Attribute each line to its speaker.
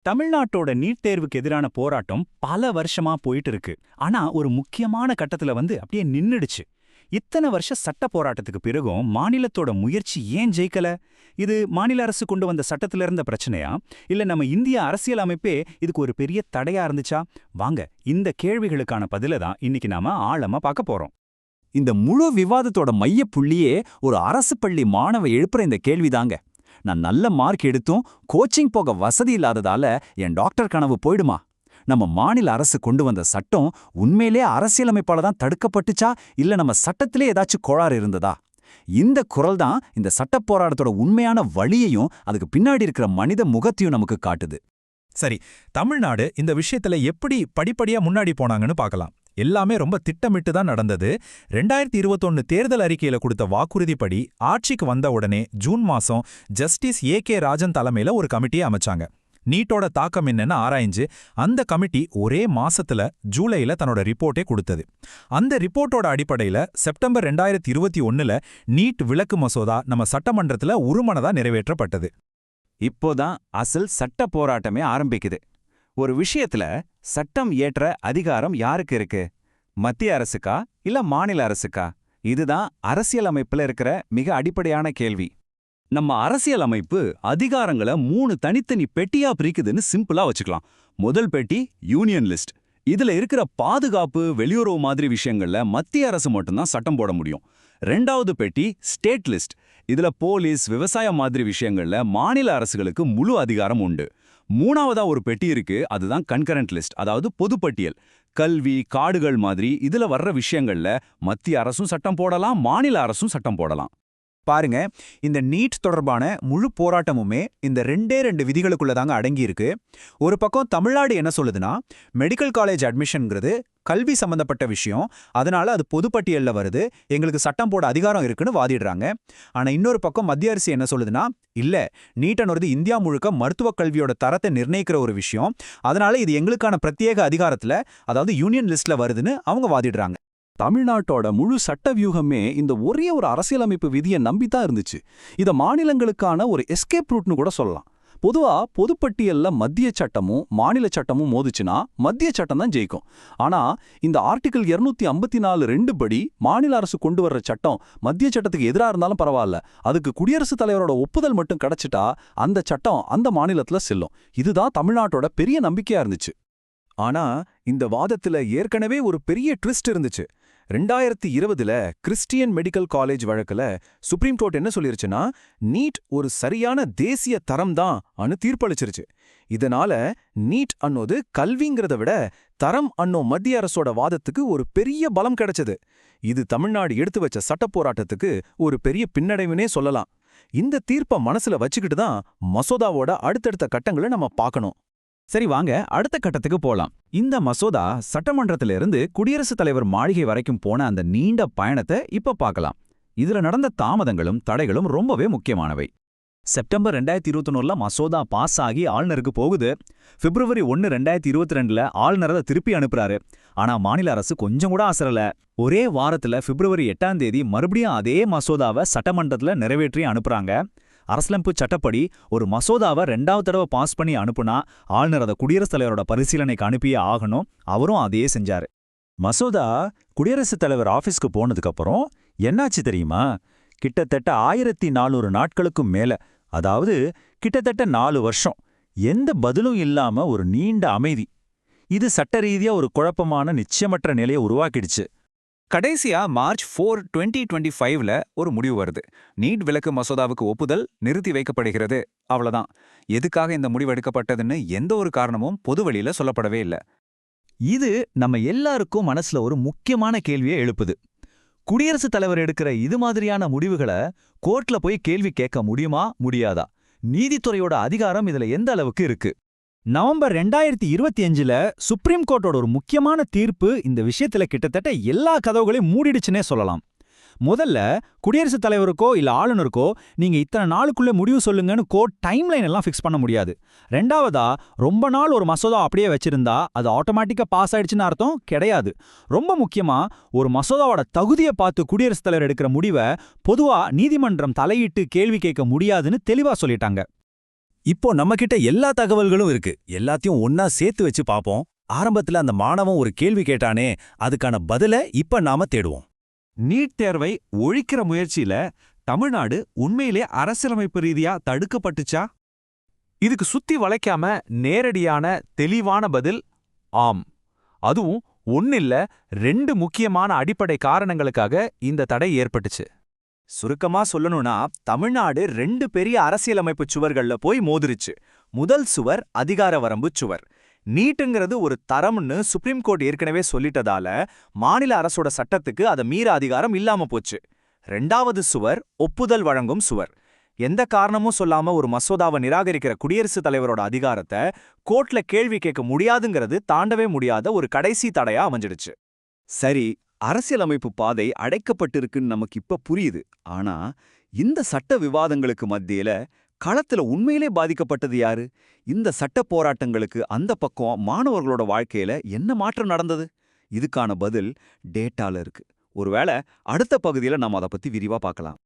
Speaker 1: தமிழ்நாட்டோட நீட் தேர்வுக்கு எதிரான போராட்டம் பல வருஷமா போயிட்டு இருக்கு. ஆனா ஒரு முக்கியமான கட்டத்துல அப்படியே நின்னுடுச்சு. இத்தனை வருஷ சட்ட போராட்டத்துக்கு பிறகும் மாநிலத்தோட முயற்சி ஏன் ஜெயிக்கல? இது மாநில அரசு கொண்டு வந்த சட்டத்துல இருந்த பிரச்சனையா, இல்ல நம்ம இந்திய அரசியல் அமைப்பே இதுக்கு ஒரு பெரிய தடையா இருந்துச்சா? வாங்க, இந்த கேள்விகளுக்கான பதில தான் இன்னைக்கு நாம ஆழமா பார்க்க போறோம்.
Speaker 2: இந்த முழு விவாதத்தோட மையப்புள்ளியே ஒரு அரசு பள்ளி மாணவ எழுப்புற இந்த கேள்விதாங்க. நான் நல்ல மார்க் எடுத்தும் கோச்சிங் போக வசதி இல்லாததால என் டாக்டர் கனவு போயிடுமா? நம்ம மாநில அரசு கொண்டு வந்த சட்டம் உண்மையிலே அரசியலமைப்பால தான் தடுக்கப்பட்டுச்சா, இல்ல நம்ம சட்டத்திலே ஏதாச்சும் கோளாறு இருந்ததா? இந்த குரல் தான் இந்த சட்ட போராட்டத்தோட உண்மையான வழியையும் அதுக்கு பின்னாடி இருக்கிற மனித முகத்தையும் நமக்கு காட்டுது.
Speaker 3: சரி, தமிழ்நாடு இந்த விஷயத்துல எப்படி படிப்படியா முன்னாடி போனாங்கன்னு பார்க்கலாம். எல்லாமே ரொம்ப திட்டமிட்டு தான் நடந்தது. 2021 தேர்தல் அறிக்கையில கொடுத்த வாக்குறுதிப்படி ஆட்சிக்கு வந்த உடனே ஜூன் மாசம் ஜஸ்டிஸ் ஏ.கே. ராஜன் தலைமையில ஒரு கமிட்டியை அமைச்சாங்க. நீட்டோட தாக்கம் என்னன்னு ஆராய்ஞ்சு அந்த கமிட்டி ஒரே மாசத்துல ஜூலைல தன்னோட ரிப்போர்ட்டே கொடுத்தது. அந்த ரிப்போர்ட்டோட அடிப்படையில செப்டம்பர் 2021ல நீட் விலக்கு மசோதா நம்ம சட்டமன்றத்துல ஒருமனதா நிறைவேற்றப்பட்டது.
Speaker 2: இப்போதான் அசல் சட்ட போராட்டமே ஆரம்பிக்குது. ஒரு விஷயத்துல சட்டம் இயற்ற அதிகாரம் யாருக்கு இருக்கு? மத்திய அரசுக்கா இல்ல மாநில அரசுக்கா? இதுதான் அரசியலமைப்புல இருக்கிற மிக அடிப்படையான கேள்வி. நம்ம அரசியலமைப்பு அதிகாரங்களை 3 தனித்தனி பெட்டியா பிரிக்குதுன்னு சிம்பிளா வச்சுக்கலாம். முதல் பெட்டி யூனியன் லிஸ்ட். இதுல இருக்கிற பாதுகாப்பு, வெளியுறவு மாதிரி விஷயங்கள்ல மத்திய அரசு மட்டும்தான் சட்டம் போட முடியும். 2வது பெட்டி ஸ்டேட் லிஸ்ட். இதுல போலீஸ், விவசாயம் மாதிரி விஷயங்கள்ல மாநில அரசுகளுக்கு முழு அதிகாரம் உண்டு. 3வதா ஒரு பெட்டி இருக்கு, அதுதான் கன்கரண்ட் லிஸ்ட், அதாவது பொதுப்பட்டியல். கல்வி, காடுகள் மாதிரி இதுல வர்ற விஷயங்கள்ல மத்திய அரசும் சட்டம் போடலாம், மாநில அரசும் சட்டம் போடலாம்.
Speaker 4: பாருங்க, இந்த நீட் தொடர்பான முழு போராட்டமுமே இந்த 2 விதிகளுக்குள்ள தாங்க அடங்கி இருக்கு. ஒரு பக்கம் தமிழ்நாடு என்ன சொல்லுதுன்னா, மெடிக்கல் காலேஜ் அட்மிஷன்ங்கிறது கல்வி சம்பந்தப்பட்ட விஷயம், அதனால அது பொதுப்பட்டியல்ல வருது, எங்களுக்கு சட்டம் போட அதிகாரம் இருக்குன்னு வாதிடுறாங்க. ஆனா இன்னொரு பக்கம் மத்திய அரசு என்ன சொல்லுதுன்னா, இல்ல, நீட்டுங்கிறது இந்தியா முழுக்க மருத்துவ கல்வியோட தரத்தை நிர்ணயிக்கிற ஒரு விஷயம், அதனால இது எங்களுக்கான பிரத்யேக அதிகாரத்துல, அதாவது யூனியன் லிஸ்ட்ல வருதுன்னு அவங்க வாதிடுறாங்க.
Speaker 5: தமிழ்நாட்டோட முழு சட்ட வியூகமே இந்த ஒரே ஒரு அரசியலமைப்பு விதியை நம்பித்தான் இருந்துச்சு. இத மாநிலங்களுக்கான ஒரு எஸ்கேப் ரூட்னு கூட சொல்லலாம். பொதுவா பொதுப்பட்டியல்ல மத்திய சட்டமும் மாநில சட்டமும் மோதுச்சுன்னா மத்திய சட்டம் தான் ஜெயிக்கும். ஆனா இந்த ஆர்டிகிள் 254(2) படி மாநில அரசு கொண்டு வர்ற சட்டம் மத்திய சட்டத்துக்கு எதிராக இருந்தாலும் பரவாயில்ல, அதுக்கு குடியரசுத் தலைவரோட ஒப்புதல் மட்டும் கிடைச்சிட்டா அந்த சட்டம் அந்த மாநிலத்துல செல்லும். இதுதான் தமிழ்நாட்டோட பெரிய நம்பிக்கையா இருந்துச்சு. ஆனா இந்த வாதத்துல ஏற்கனவே ஒரு பெரிய ட்விஸ்ட் இருந்துச்சு. 2020ல கிறிஸ்டியன் மெடிக்கல் காலேஜ் வழக்குல சுப்ரீம் கோர்ட் என்ன சொல்லிருச்சுன்னா, நீட் ஒரு சரியான தேசிய தரம் தான் தீர்ப்பளிச்சிருச்சு. இதனால நீட் அன்னோது கல்விங்கிறத விட தரம் அன்னோ மத்திய அரசோட வாதத்துக்கு ஒரு பெரிய பலம் கிடைச்சது. இது தமிழ்நாடு எடுத்து வச்ச சட்ட போராட்டத்துக்கு ஒரு பெரிய பின்னடைவுனே சொல்லலாம். இந்த தீர்ப்பை மனசுல வச்சுக்கிட்டு தான் மசோதாவோட அடுத்தடுத்த கட்டங்களை நம்ம பார்க்கணும்.
Speaker 2: சரி, வாங்க அடுத்த கட்டத்துக்கு போலாம். இந்த மசோதா சட்டமன்றத்திலிருந்து குடியரசுத் தலைவர் மாளிகை வரைக்கும் போன அந்த நீண்ட பயணத்தை இப்ப பார்க்கலாம். இதுல நடந்த தாமதங்களும் தடைகளும் ரொம்பவே முக்கியமானவை. செப்டம்பர் 2021ல மசோதா பாஸ் ஆகி ஆளுநருக்கு போகுது. பிப்ரவரி 1, 2022ல ஆளுநர் அதை திருப்பி அனுப்புறாரு. ஆனா மாநில அரசு கொஞ்சம் கூட அசரல. ஒரே வாரத்துல பிப்ரவரி 8ஆம் தேதி மறுபடியும் அதே மசோதாவை சட்டமன்றத்துல நிறைவேற்றி அனுப்புறாங்க. அரசியலமைப்பு சட்டப்படி ஒரு மசோதாவை 2வது தடவை பாஸ் பண்ணி அனுப்புனா ஆளுநர் அதை குடியரசுத் தலைவரோட பரிசீலனைக்கு அனுப்பியே ஆகணும். அவரும் அதையே செஞ்சாரு.
Speaker 1: மசோதா குடியரசுத் தலைவர் ஆபீஸ்க்கு போனதுக்கு அப்புறம் என்னாச்சு தெரியுமா? கிட்டத்தட்ட 1400 நாட்களுக்கும் மேல, அதாவது கிட்டத்தட்ட 4 வருஷம் எந்த பதிலும் இல்லாம ஒரு நீண்ட அமைதி. இது சட்ட ரீதியா ஒரு குழப்பமான நிச்சயமற்ற நிலையை உருவாக்கிடுச்சு.
Speaker 4: கடைசியா மார்ச் 4, 2025ல ஒரு முடிவு வருது. நீட் விலக்கு மசோதாவுக்கு ஒப்புதல் நிறுத்தி வைக்கப்படுகிறது. அவ்வளவுதான். எதுக்காக இந்த முடிவு எடுக்கப்பட்டதுன்னு எந்த ஒரு காரணமும் பொதுவெளியில சொல்லப்படவே இல்லை.
Speaker 2: இது நம்ம எல்லாருக்கும் மனசுல ஒரு முக்கியமான கேள்வியை எழுப்புது. குடியரசுத் தலைவர் எடுக்கிற இது மாதிரியான முடிவுகளை கோர்ட்ல போய் கேள்வி கேட்க முடியுமா, முடியாதா? நீதித்துறையோட அதிகாரம் இதுல எந்த அளவுக்கு இருக்கு?
Speaker 1: நவம்பர் 2025ல சுப்ரீம் கோர்ட்டோட ஒரு முக்கியமான தீர்ப்பு இந்த விஷயத்துல கிட்டத்தட்ட எல்லா கதவுகளையும் மூடிடுச்சுன்னே சொல்லலாம். முதல்ல குடியரசுத் தலைவருக்கோ இல்ல ஆளுநருக்கோ நீங்க இத்தனை நாளுக்குள்ள முடிவு சொல்லுங்கன்னு கோர்ட் டைம்லைன் எல்லாம் ஃபிக்ஸ் பண்ண முடியாது. 2வதா, ரொம்ப நாள் ஒரு மசோதா அப்படியே வச்சிருந்தா அது ஆட்டோமேட்டிக்கா பாஸ் ஆயிடுச்சுன்னு அர்த்தம் கிடையாது. ரொம்ப முக்கியமா, ஒரு மசோதாவோட தகுதியை பார்த்து குடியரசுத் தலைவர் எடுக்கிற முடிவை பொதுவா நீதிமன்றம் தலையிட்டு கேள்வி கேட்க முடியாதுன்னு தெளிவா சொல்லிட்டாங்க.
Speaker 6: இப்போ நம்மகிட்ட எல்லா தகவல்களும் இருக்கு. எல்லாத்தையும் ஒன்னா சேர்த்து வச்சு பாப்போம். ஆரம்பத்துல அந்த மாணவன் ஒரு கேள்வி கேட்டானே, அதுக்கான பதில இப்ப நாம தேடுவோம்.
Speaker 2: நீட் தேர்வை ஒழிக்கிற முயற்சியில தமிழ்நாடு உண்மையிலே அரசியலமைப்பு ரீதியா தடுக்கப்பட்டுச்சா?
Speaker 4: இதுக்கு சுத்தி வளைக்காம நேரடியான தெளிவான பதில் ஆம். அதுவும் ஒன்னில்ல 2 முக்கியமான அடிப்படை காரணங்களுக்காக இந்த தடை ஏற்பட்டுச்சு.
Speaker 1: சுருக்கமா சொல்லணும்னா தமிழ்நாடு 2 பெரிய அரசியலமைப்பு சுவர்கள்ல போய் மோதிருச்சு. முதல் சுவர் அதிகார வரம்பு சுவர். நீட்டுங்கிறது ஒரு தரம்னு சுப்ரீம் கோர்ட் ஏற்கனவே சொல்லிட்டதால மாநில அரசோட சட்டத்துக்கு அதை மீற அதிகாரம் இல்லாம போச்சு. 2வது சுவர் ஒப்புதல் வழங்கும் சுவர். எந்த காரணமும் சொல்லாம ஒரு மசோதாவை நிராகரிக்கிற குடியரசுத் தலைவரோட அதிகாரத்தை கோர்ட்ல கேள்வி கேட்க முடியாதுங்கிறது தாண்டவே முடியாத ஒரு கடைசி தடையா அமைஞ்சிடுச்சு.
Speaker 5: சரி, அரசியலமைப்பு பாதை அடைக்கப்பட்டிருக்குன்னு நமக்கு இப்ப புரியுது. ஆனா இந்த சட்ட விவாதங்களுக்கு மத்தியில களத்துல உண்மையிலே பாதிக்கப்பட்டது யாரு? இந்த சட்ட போராட்டங்களுக்கு அந்த பக்கம் மாணவர்களோட வாழ்க்கையில என்ன மாற்றம் நடந்தது? இதுக்கான பதில் டேட்டால இருக்கு. ஒருவேளை அடுத்த பகுதியில நாம அதை பத்தி விரிவா பார்க்கலாம்.